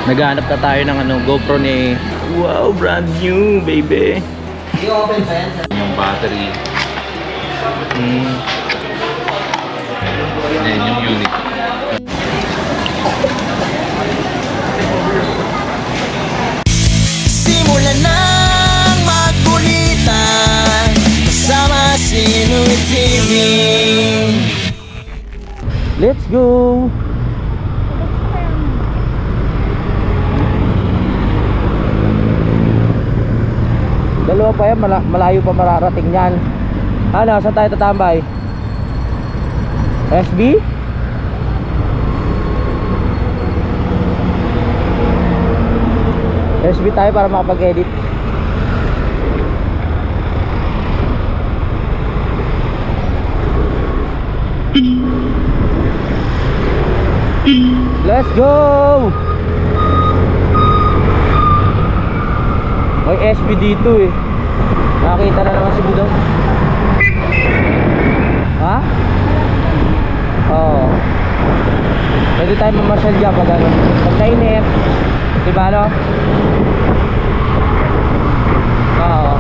Naghahanap na tayo ng ano, GoPro ni... Wow, brand new, baby. I-open pa yan. Yung battery. Ayan yung unit. Simulan nang magkulitan kasama si Inoy TV. Let's go! Dalawa pa yan, malayo pa mararating yan. Ano, saan tayo tatambay? SB? SB tayo para makapag-edit. Let's go! May SB dito eh. Nakita na naman si Budong. Ha? Oo. Pwede tayo mamasyal dyan pag ano. Pag nainip. Diba no? Oo.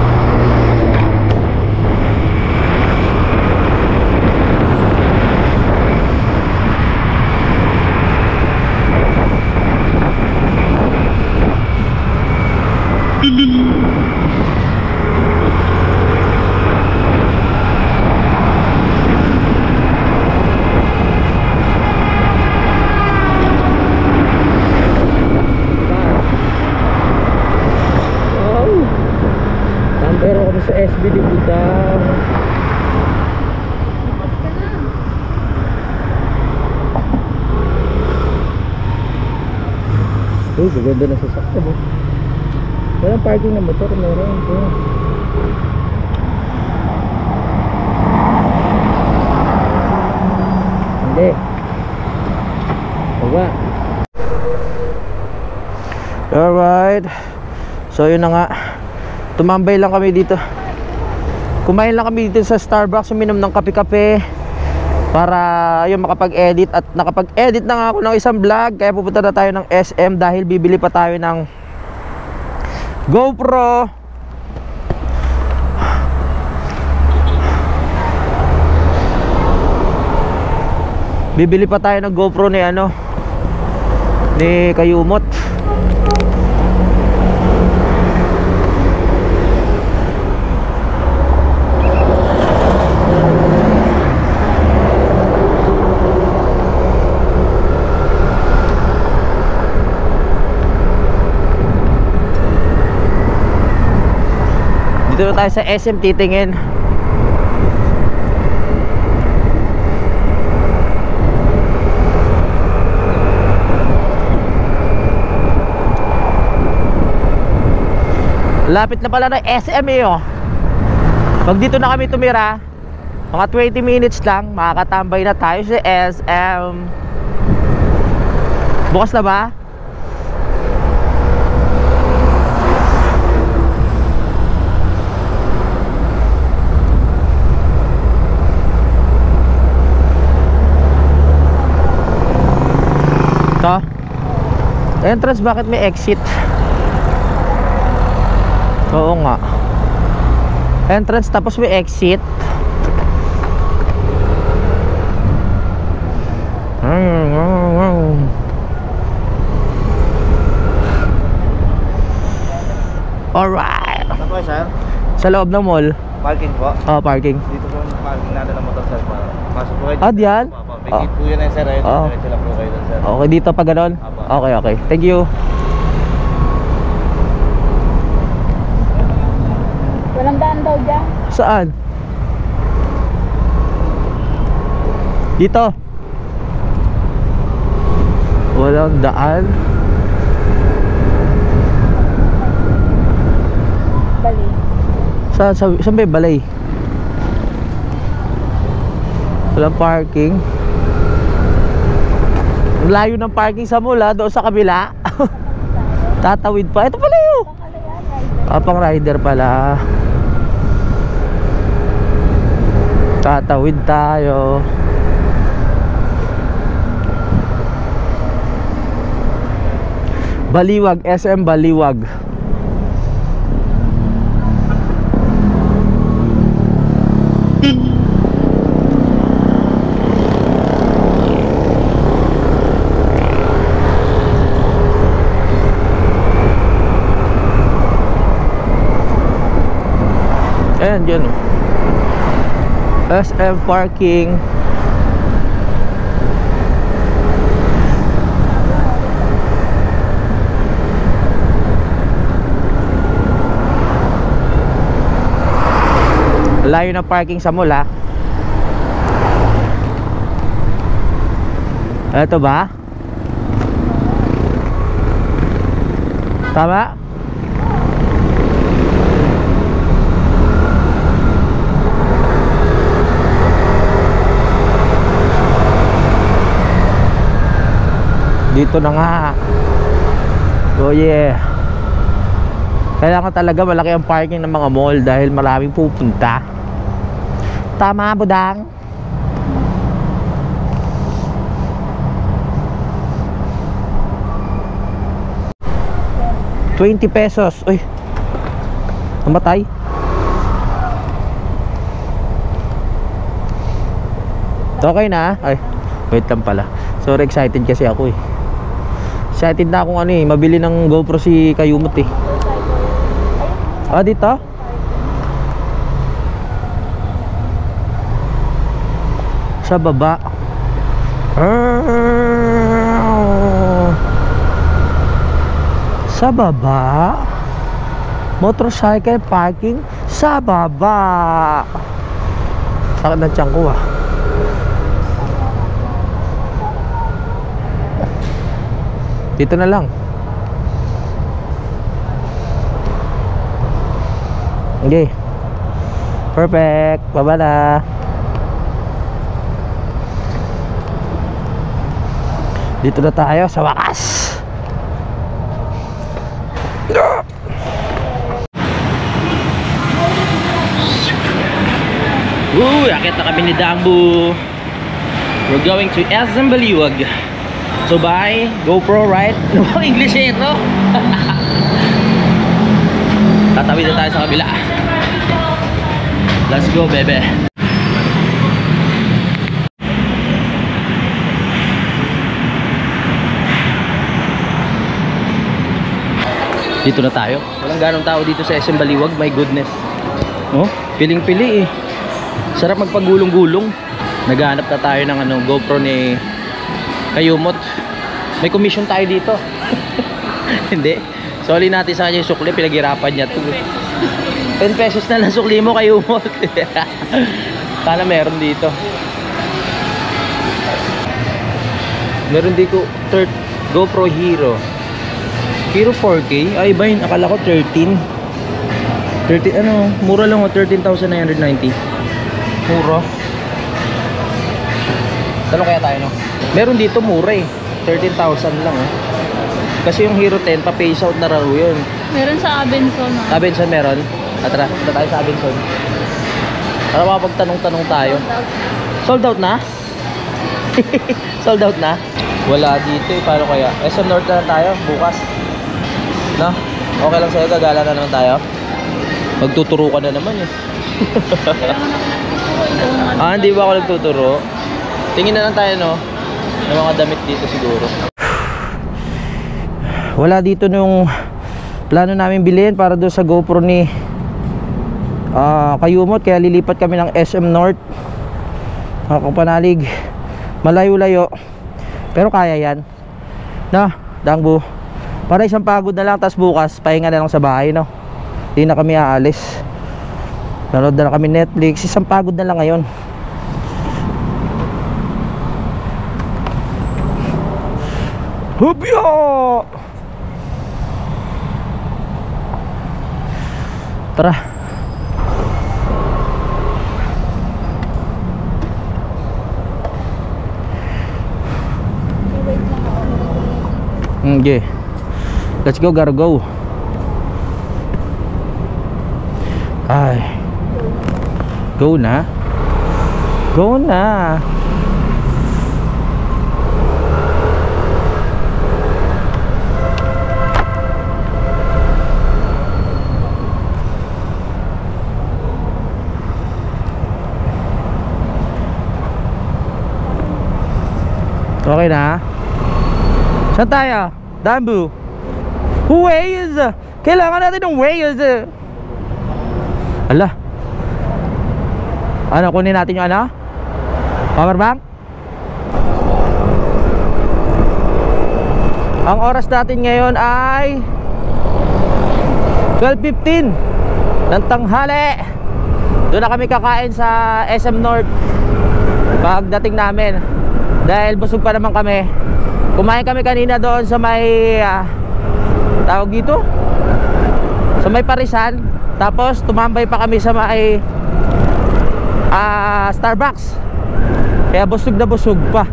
Pero kami sa SB di Budang. Uy, gaganda na sasakyan eh. Walang parking na motor, meron ito. Hindi. Bawa. Alright. So yun na nga. Tumambay lang kami dito. Kumain lang kami dito sa Starbucks, uminom ng kape-kape para yung makapag-edit. At nakapag-edit na nga ako ng isang vlog. Kaya pupunta na tayo ng SM dahil bibili pa tayo ng GoPro. Bibili pa tayo ng GoPro ni ano, ni Kayumot. Dito na tayo sa SM titingin. Lapit na pala ng SM eh oh. Pag dito na kami tumira, mga 20 minutes lang, makakatambay na tayo sa SM. Bukas na ba? Ito entrance, bakit may exit? Oo nga, entrance tapos may exit. Alright. Ano po sir? Sa loob ng mall. Parking po? Oh, parking. Dito po yung parking natin ng motor sir. Pasok po kayo. Ah, diyan? May gate po yun eh sir. Ayun, diretso lang po kayo dun sir. Okay, dito pa ganon? Okay, okay. Thank you. Walang daan daw dyan. Saan? Dito. Walang daan. Bali. Saan ba yung balay? Walang parking. Ang layo ng parking sa mall, doon sa kabila. Tatawid pa. Ito pala yun. Pang rider pala. Tatawid tayo. Baliwag, SM Baliwag. Ayan, dyan oh. SM parking. Layo na parking sa mall ha. Ito ba? Tama? Dito na nga. Oh yeah. Kailangan talaga malaki ang parking ng mga mall dahil maraming pupunta. Tama, budang. ₱20. Uy. Namatay. Okay na. Ay, wait lang pala. Sorry, excited kasi ako eh. Excited na akong ano eh, mabili ng GoPro si Kayumot eh. Ah, dito? Sa baba. Sa baba. Motorcycle parking sa baba. Sakit na tiyan ko ah. Dito na lang. Okay. Perfect. Baba na. Dito na tayo sa wakas. Akit na kami ni Dambu. We're going to SM Baliwag. So bye, GoPro, right? No, English eh ito. Tatawid na tayo sa kabila. Let's go, bebe. Dito na tayo. Walang ganong tao dito sa SM Baliwag, my goodness. Oh, piling-pili eh. Sarap magpagulong-gulong. Naghahanap na tayo ng ano, GoPro ni Kayumot. May commission tayo dito. Hindi. Soli natin sa kanya yung sukli, pinaghirapan niya to. 10 pesos na lang sukli mo, Kayumot. Sana meron dito. Meron dito GoPro Hero. Hero 4K. Ay ba yun? Akala ko 13. 13 ano? Mura lang o. 13,990. Mura. Tanong kaya tayo no? Meron dito mura eh. 13,000 lang oh. Kasi yung Hero 10 pa-phase out na raw yun. Meron sa Abenson. Sa Abenson meron? Tara, punta tayo sa Abenson. Para makapagtanong-tanong tayo. Sold out na? Sold out na? Wala dito eh. Paano kaya? SM North na lang tayo bukas. No? Okay lang sa'yo, gagala na naman tayo. Magtuturo ka na naman eh. Ah, hindi ba ako nagtuturo? Tingin na lang tayo no ng mga damit dito siguro. Wala dito nung plano namin bilhin para doon sa GoPro ni Kayumot, kaya lilipat kami ng SM North. Kapanalig, malayo-layo pero kaya yan no, Dangbu. Para isang pagod na lang, tas bukas pahinga na lang sa bahay no. Hindi na kami aalis. Nanood na lang kami Netflix. Isang pagod na lang ngayon. Hupyo! Tara. Okay. Let's go, gotta go. Ay. Go na. Go na. Okay na? Saan tayo? Dambu. Waze! Kailangan natin ng Waze. Ala. Ano, kunin natin yung ano? Power bank? Ang oras natin ngayon ay 12:15 ng tanghali. Doon na kami kakain sa SM North pagdating namin. Dahil busog pa naman kami. Kumain kami kanina doon sa may tawag dito? Sa may Parisan. Tapos tumambay pa kami sa may Starbucks. Kaya busog na busog pa.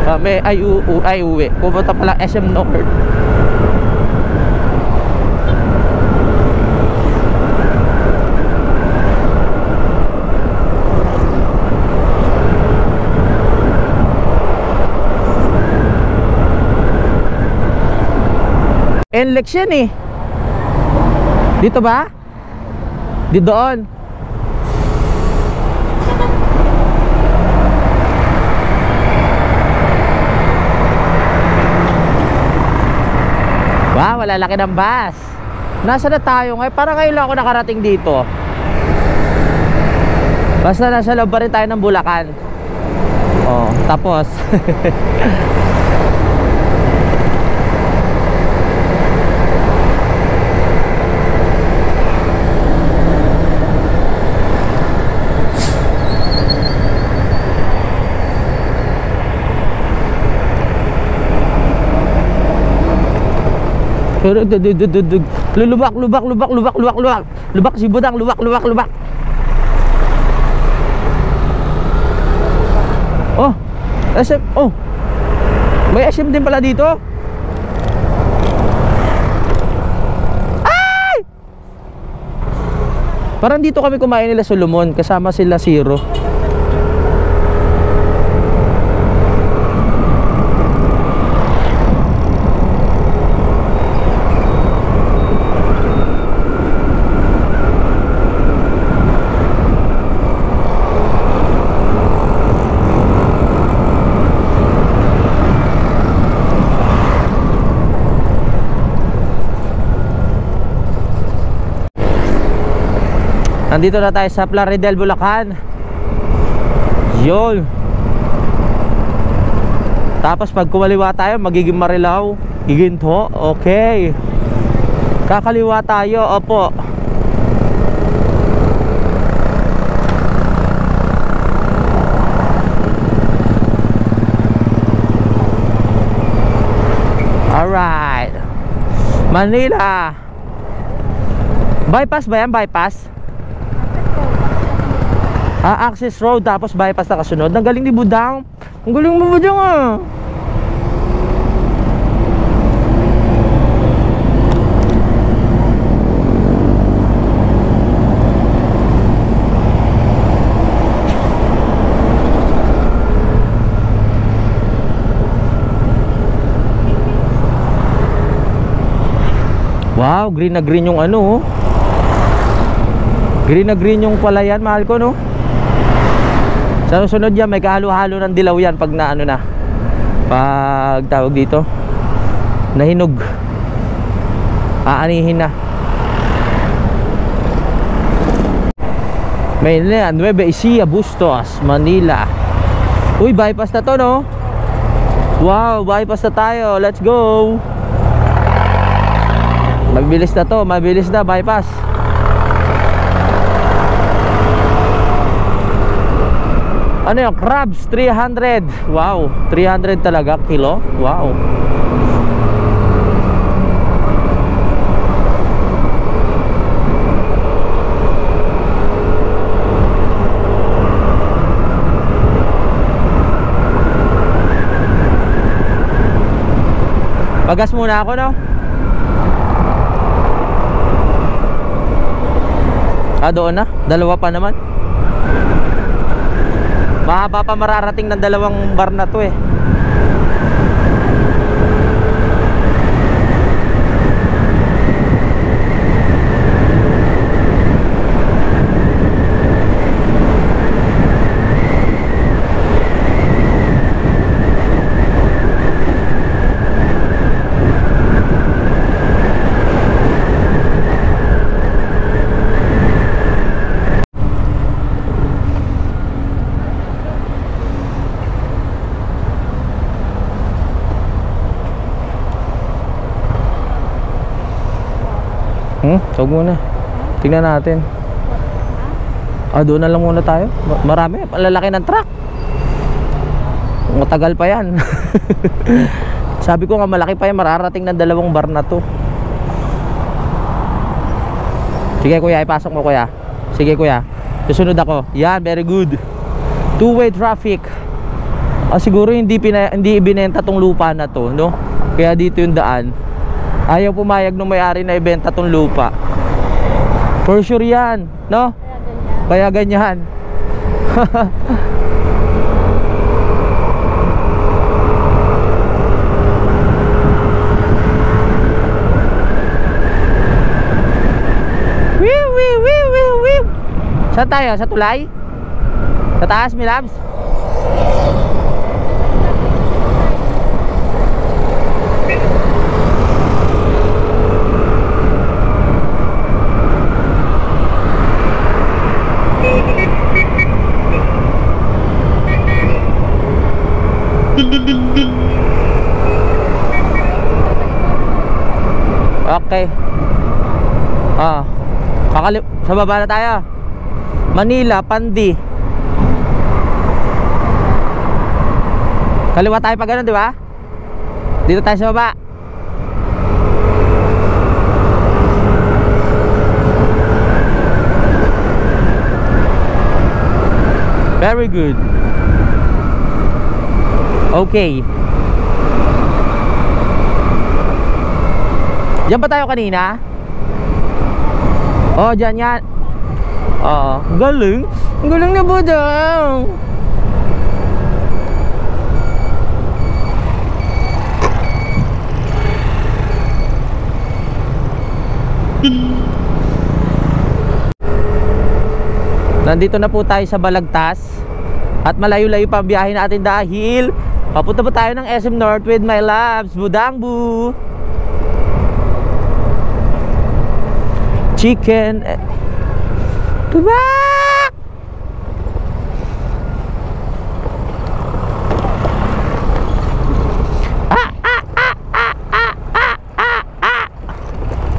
Kami ay uwi. Pupunta pala SM North. NLEX yan eh. Dito ba? Di doon. Wow, wala laki ng bus. Nasa na tayo ngayon? Parang ngayon lang ako nakarating dito. Basta nasa loob pa rin tayo ng Bulacan. Oh, tapos lubak si Budang, lubak. Oh, SM, oh, may SM din pala dito. Ay! Parang dito kami kumain nila Solomon, kasama sila Zero. Nandito na tayo sa Plaridel, Bulacan. Yun. Tapos pag kumaliwa tayo, magiging Marilao, Giginto. Okay. Kakaliwa tayo, opo. Alright. Manila. Bypass ba yan? Bypass? Access road tapos bypass na kasunod. Ang galing ni Budang. Ang galing mo Budang ah. Wow, green na green yung ano. Green na green yung palayan, mahal ko no. Sa susunod yan, may kahalo-halo ng dilaw yan pag na ano na. Pag tawag dito, nahinog. Aanihin na. Manila, Nueva Ecija, Bustos, Manila. Uy, bypass na to no. Wow, bypass na tayo. Let's go. Mabilis na to, mabilis na bypass. Ano yung crabs? 300. Wow, 300 talaga kilo. Wow. Pagas muna ako no. Doon na, dalawa pa naman. Mahaba pa mararating ng dalawang bar na to eh. Huwag muna. Tingnan natin. Doon na lang muna tayo. Marami. Lalaki ng truck. Matagal pa yan. Sabi ko nga malaki pa yan. Mararating ng 2 bar na to. Sige kuya, ipasok mo kuya. Sige kuya. Susunod ako. Yan, very good. Two-way traffic. Siguro hindi ibinenta tong lupa na to, no? Kaya dito yung daan. Ayaw pumayag nung may-ari na ibenta tong lupa. For sure yan, no? Kaya ganyan. Saan tayo? Sa tulay? Sa taas, mi labs? Okay. Sa baba na tayo. Manila, Pandi. Kaliwa tayo pa ganun, di ba? Dito tayo sa baba. Very good. Okay. Diyan ba tayo kanina? Diyan yan. Galing. Galing na po daw. Nandito na po tayo sa Balagtas. At malayo-layo pa ang biyahe natin dahil papunta po tayo ng SM North with my loves, Budangbu. Chicken. Diba?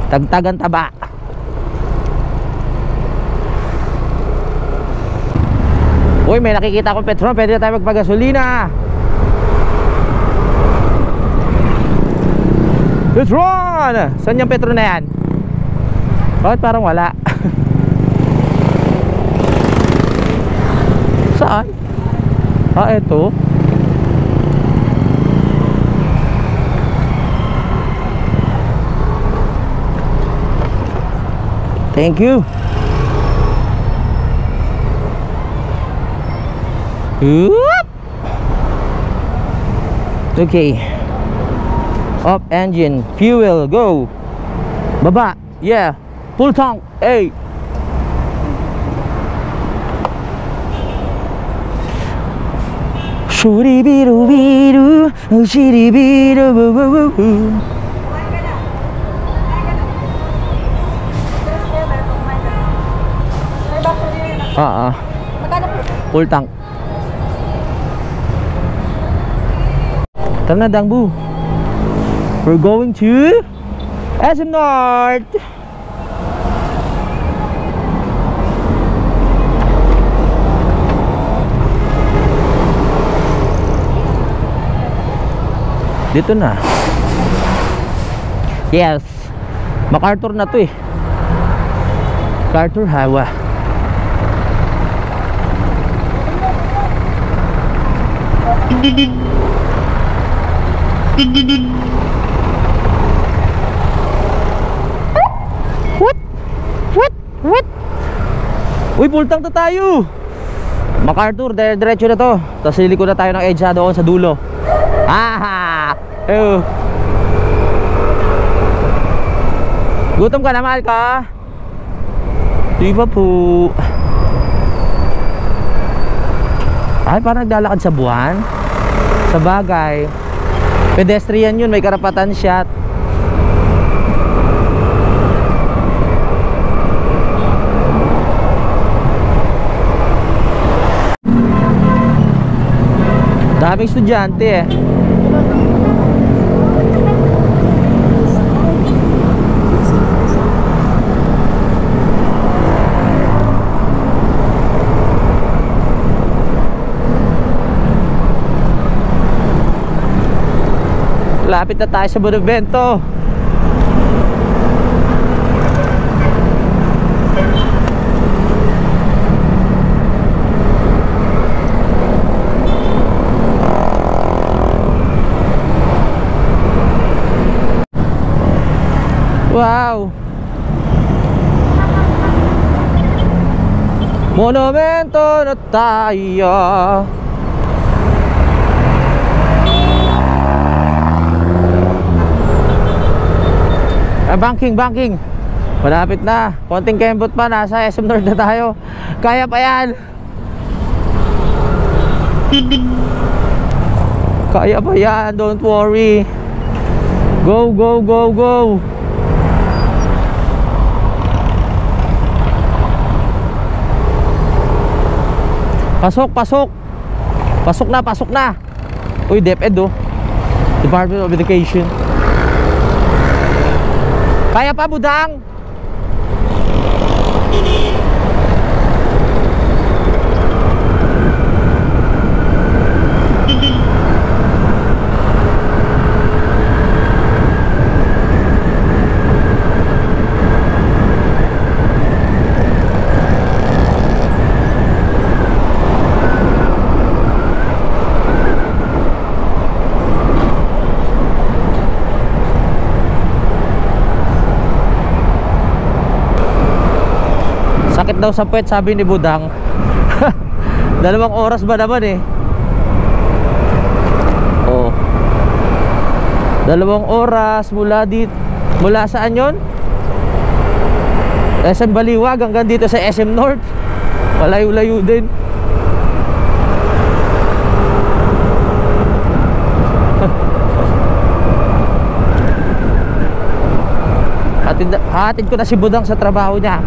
Tagtagan taba. Uy, may nakikita akong Petron. Pwede na tayo magpagasolina. Petron! Saan yung Petron na yan? Bakit parang wala? Saan? Eto. Thank you. Whoop! Okay. Up engine, fuel, go. Baba, yeah. Full tank, hey. Shuribirubiru, shiribiru. Full tank. Tara na, Dangbu. We're going to SM North. Dito na. Yes. MacArthur na to eh. MacArthur Highway. What? Uy, pultang to tayo. MacArthur, diretso na to. Tapos liliko na tayo ng EDSA doon sa dulo. Gutom ka na, mahal ka? Di ba po? Ay, parang naglalakad sa buwan. Sa bagay, pedestrian yun, may karapatan siya. Daming estudyante eh. Lapit na tayo sa Bonavento. Wow! Monumento na tayo. Banking. Malapit na. Konting kembot pa. Nasa SM North na tayo. Kaya pa yan. Kaya pa yan. Don't worry. Go. Pasok na. Uy, DepEd oh. Department of Education. Kaya pa, budang. Sakit daw sa puwet, sabi ni budang. 2 oras ba naman eh. Oh. 2 oras mula saan yon? SM Baliwag hanggang dito sa SM North. Malayo-layo din. Hatid ko na si budang sa trabaho niya.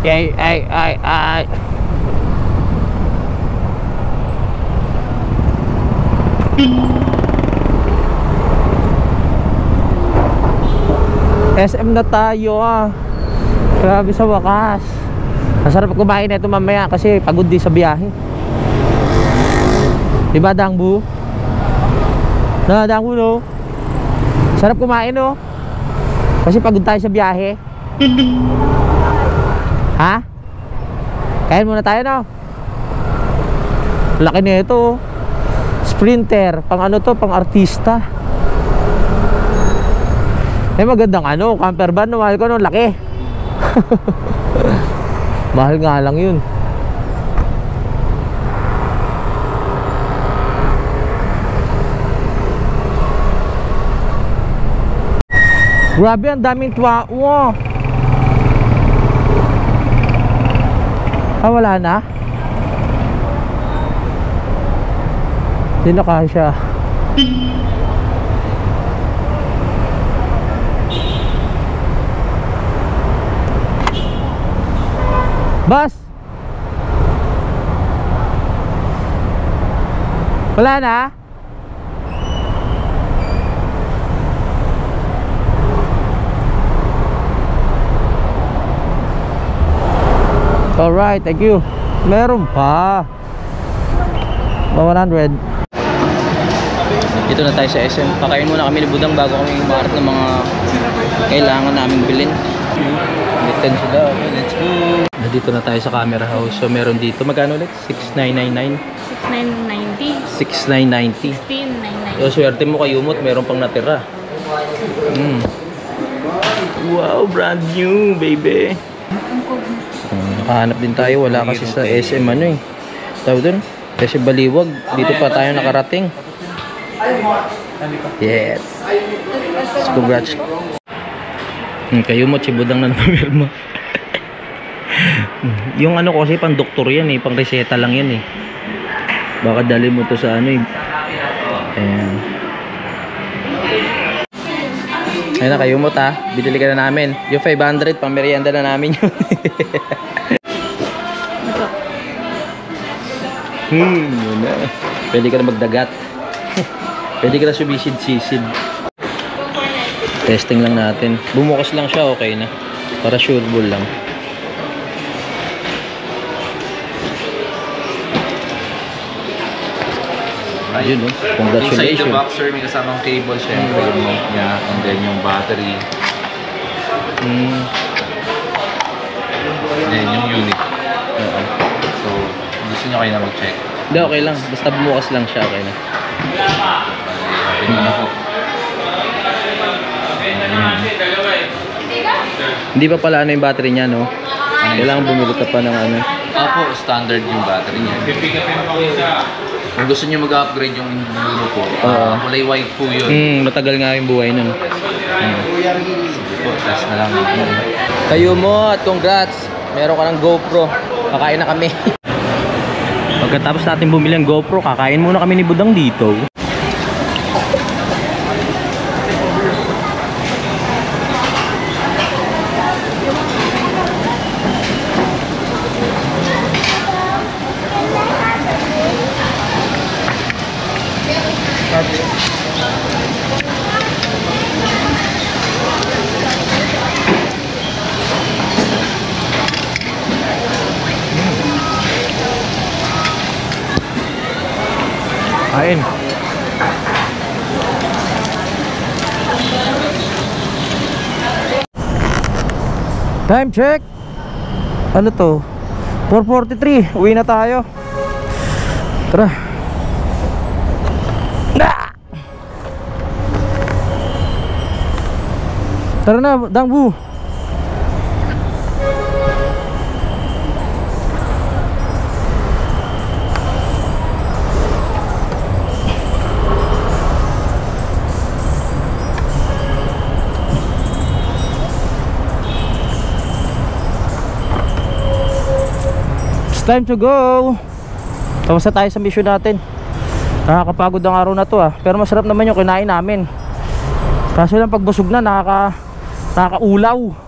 Ay. SM na tayo ah. Grabe sa wakas. Masarap kumain na ito mamaya kasi pagod din sa biyahe. Diba Dangbu? Dangbu no? Sarap kumain no? Kasi pagod tayo sa biyahe. Ha? Kain muna tayo no? Laki na ito. Sprinter. Pang ano to? Pang artista. Magandang ano, camper van. Mahal ko no, laki. Mahal nga lang yun. Grabe, ang daming tuwa. Wow. Wala na? Hindi na kasya. Boss! Wala na? Alright, thank you. Meron pa 100. Dito na tayo sa SM. Pakain muna kami ni budang bago kami umaarap ng mga kailangan naming bilhin. Let's go. Dito na tayo sa camera house. So meron dito, magkano ulit? 6,999 6,990 So swerte mo kay Umot, meron pang natira. Wow, brand new baby. Nakahanap din tayo, wala kasi sa SM ano eh. Tawag doon, SM Baliwag. Dito pa tayo nakarating. Yes. Congrats. Kayo mo, Chibudang na namirma. Yung ano ko kasi pang doktor yan eh, pang reseta lang yan eh. Baka dali mo to sa ano eh. Ayan. Ayun na, kayumot ha. Binili ka na namin. Yung 500, pang merienda na namin yun. Yun na. Pwede ka na magdagat. Pwede ka na sumisid-sisid. Testing lang natin. Bumukas lang siya, okay na. Para sure ball lang. Ayun, no? Inside the Congratulations. box, sir, may kasamang cable, syempre, yung mount niya, and then yung battery, and then yung unit. So, gusto niyo kayo na mag-check. Hindi, okay lang. Basta bumukas lang siya, okay na. Open na po. Hindi pa pala ano yung battery niya, no? Kailangan bumili ka pa ng ano. Opo, standard yung battery niya. Kung gusto niyo mag-upgrade yung dulo po, kulay white po yun. Matagal nga yung buhay nun. Sige po, test na lang. Kayo mo at congrats. Meron ka ng GoPro. Kakain na kami. Pagkatapos natin bumili ng GoPro, kakain muna kami ni Budang dito. Kain. Time check. Ano to? 4:43. Uwi na tayo. Tara. Tara na, Dangbu. Time to go. Tapos na tayo sa mission natin. Nakakapagod ang araw na to pero masarap naman yung kinain namin. Kaso lang pagbusog na nakakaulaw.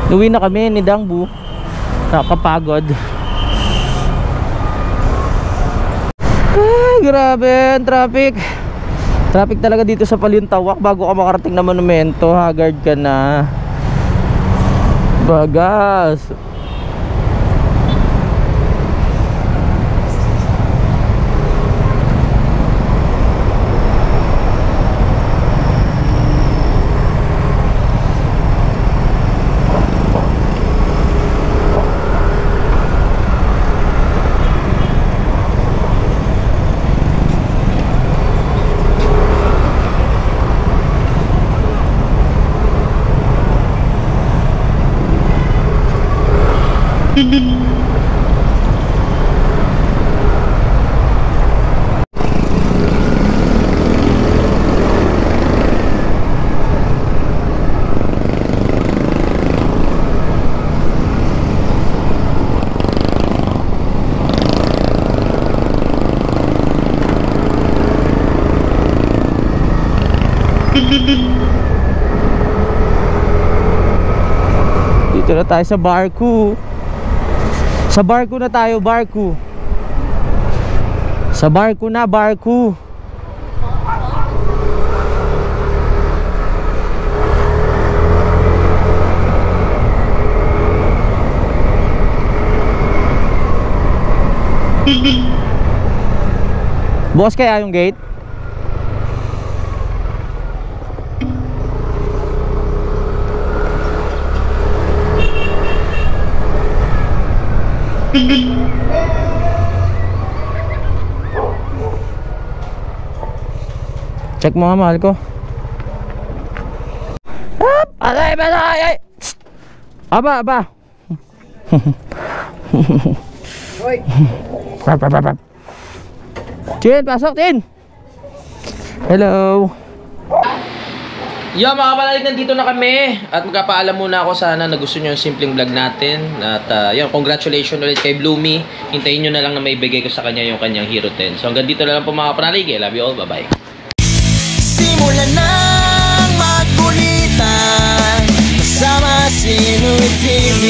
Uwi na kami ni Dangbu. Nakakapagod. Ay, grabe ang traffic. Traffic talaga dito sa Palintawak. Bago ka makarating na monumento, haggard ka na. Bagas. Dito na tayo sa barko. Sa barko na tayo, barko. Sa barko na, barko. Bukas kaya yung gate? Check mo nga, mahal ko. Ay! Aba! Tin, pasok, Tin. Hello. Yo mga kapanalig, nandito na kami at magpapaalam muna ako, sana na gusto nyo yung simpleng vlog natin at yun, congratulations ulit kay Bloomy. Hintayin nyo na lang na maibigay ko sa kanya yung kanyang Hero 10. So hanggang dito na lang po mga kapanalig. I love you all, bye bye. Simulan ng magkulitan kasama si Inuit TV.